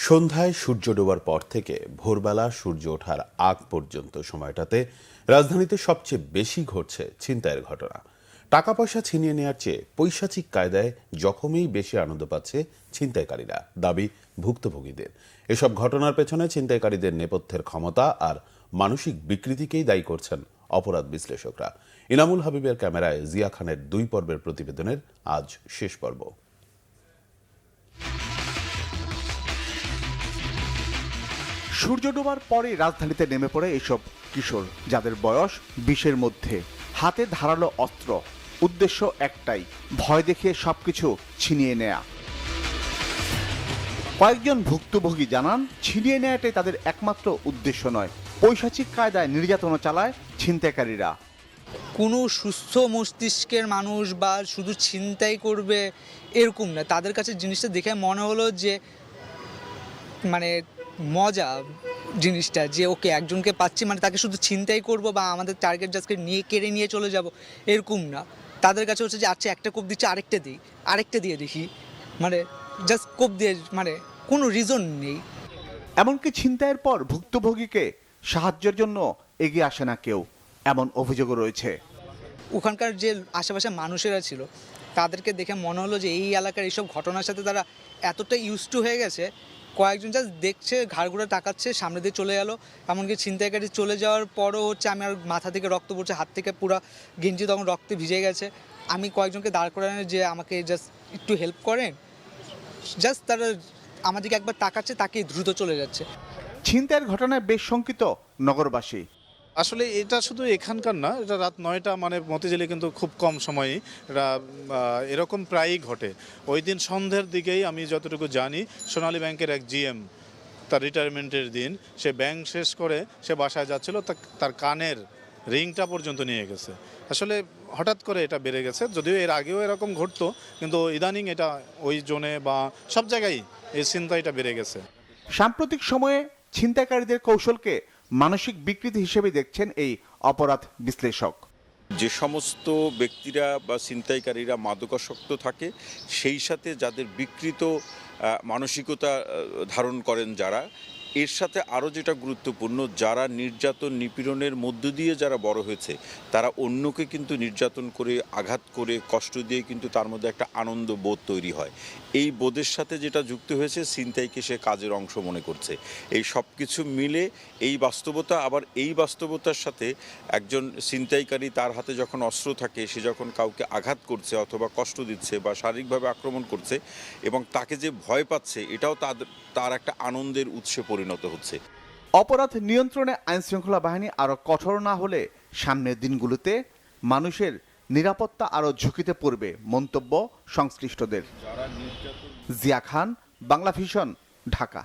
সন্ধ্যায় সূর্য ডোবার পর থেকে ভোরবেলা সূর্য ওঠার আগ পর্যন্ত সময়টাতে রাজধানীতে সবচেয়ে বেশি ঘটছে ছিনতাইয়ের ঘটনা। টাকা পয়সা ছিনিয়ে নেওয়ার চেয়ে পৈশাচিক কায়দায় জখমেই বেশি আনন্দ পাচ্ছে ছিনতাইকারীরা, দাবি ভুক্তভোগীদের। এসব ঘটনার পেছনে ছিনতাইকারীদের নেপথ্যের ক্ষমতা আর মানসিক বিকৃতিকেই দায়ী করছেন অপরাধ বিশ্লেষকরা। ইনামুল হাবিবের ক্যামেরায় জিয়া খানের 2 পর্বের প্রতিবেদনের আজ শেষ পর্ব। সূর্য ডোবার পরে রাজধানীতে নেমে পড়ে এসব কিশোর, যাদের বয়স 20-এর মধ্যে। হাতে ধারালো অস্ত্র, উদ্দেশ্য একটাই, ভয় দেখিয়ে সবকিছু ছিনিয়ে নেয়া। কয়েকজন ভুক্তভোগী জানান, ছিনিয়ে নেওয়াটাই তাদের একমাত্র উদ্দেশ্য নয়, পৈশাচিক কায়দায় নির্যাতন চালায় ছিনতাইকারীরা। কোনো সুস্থ মস্তিষ্কের মানুষ বা শুধু ছিনতাই করবে এরকম না, তাদের কাছে জিনিসটা দেখে মনে হলো যে মানে মজা জিনিসটা, যে ওকে একজনকে পাচ্ছি মানে তাকে শুধু ছিনতাই করব বা আমাদের টার্গেট জাস্টকে নিয়ে কেড়ে নিয়ে চলে যাব এরকম না। তাদের কাছে হচ্ছে যে আচ্ছা একটা কোপ দিচ্ছে, আরেকটা দিয়ে দেখি, মানে জাস্ট কোপ দিয়ে, মানে কোনো রিজন নেই। এমনকি ছিনতাইয়ের পর ভুক্তভোগীকে সাহায্যের জন্য এগিয়ে আসে না কেউ, এমন অভিযোগও রয়েছে। ওখানকার যে আশেপাশে মানুষেরা ছিল তাদেরকে দেখে মনে হলো যে এই এলাকার এইসব ঘটনার সাথে তারা এতটা ইউজ টু হয়ে গেছে, কয়েকজন জাস্ট দেখছে, ঘাড়গুলো তাকাচ্ছে, সামনে দিয়ে চলে গেল। এমনকি ছিনতাইকারী চলে যাওয়ার পরও হচ্ছে আমি আর মাথা থেকে রক্ত পড়ছে, হাত থেকে পুরো গেঞ্জি তখন রক্তে ভিজে গেছে। আমি কয়েকজনকে দাঁড় করানো যে আমাকে জাস্ট একটু হেল্প করেন, জাস্ট তারা আমাদেরকে একবার তাকাচ্ছে, তাকে দ্রুত চলে যাচ্ছে। ছিনতাইয়ের ঘটনায় বেশ শঙ্কিত নগরবাসী। আসলে এটা শুধু এখানকার না, এটা রাত 9টা মানে মতিঝিলে কিন্তু খুব কম সময়ই এটা এরকম প্রায়ই ঘটে। ওই দিন সন্ধ্যের দিকেই আমি যতটুকু জানি সোনালী ব্যাংকের এক জিএম তার রিটায়ারমেন্টের দিন সে ব্যাংক শেষ করে সে বাসায় যাচ্ছিল, তার কানের রিংটা পর্যন্ত নিয়ে গেছে। আসলে হঠাৎ করে এটা বেড়ে গেছে, যদিও এর আগেও এরকম ঘটতো, কিন্তু ইদানিং এটা ওই জোনে বা সব জায়গায় এই ছিনতাইটা বেড়ে গেছে। সাম্প্রতিক সময়ে ছিনতাইকারীদের কৌশলকে মানসিক বিকৃতি হিসেবে দেখছেন এই অপরাধ বিশ্লেষক। যে সমস্ত ব্যক্তিরা বা ছিনতাইকারীরা মাদকাসক্ত থাকে, সেই সাথে যাদের বিকৃত মানসিকতা ধারণ করেন যারা, এর সাথে আরও যেটা গুরুত্বপূর্ণ, যারা নির্যাতন নিপীড়নের মধ্য দিয়ে যারা বড় হয়েছে, তারা অন্যকে কিন্তু নির্যাতন করে, আঘাত করে, কষ্ট দিয়ে কিন্তু তার মধ্যে একটা আনন্দ বোধ তৈরি হয়। এই বোধের সাথে যেটা যুক্ত হয়েছে, ছিনতাইকে সে কাজের অংশ মনে করছে। এই সব কিছু মিলে এই বাস্তবতা, আবার এই বাস্তবতার সাথে একজন ছিনতাইকারী তার হাতে যখন অস্ত্র থাকে, সে যখন কাউকে আঘাত করছে অথবা কষ্ট দিচ্ছে বা শারীরিকভাবে আক্রমণ করছে এবং তাকে যে ভয় পাচ্ছে, এটাও তার একটা আনন্দের উৎসে পরিণত হচ্ছে। অপরাধ নিয়ন্ত্রণে আইনশৃঙ্খলা বাহিনী আরো কঠোর না হলে সামনের দিনগুলোতে মানুষের নিরাপত্তা আরো ঝুঁকিতে পড়বে, মন্তব্য সংশ্লিষ্টদের। জিয়া খান, বাংলা ভিশন, ঢাকা।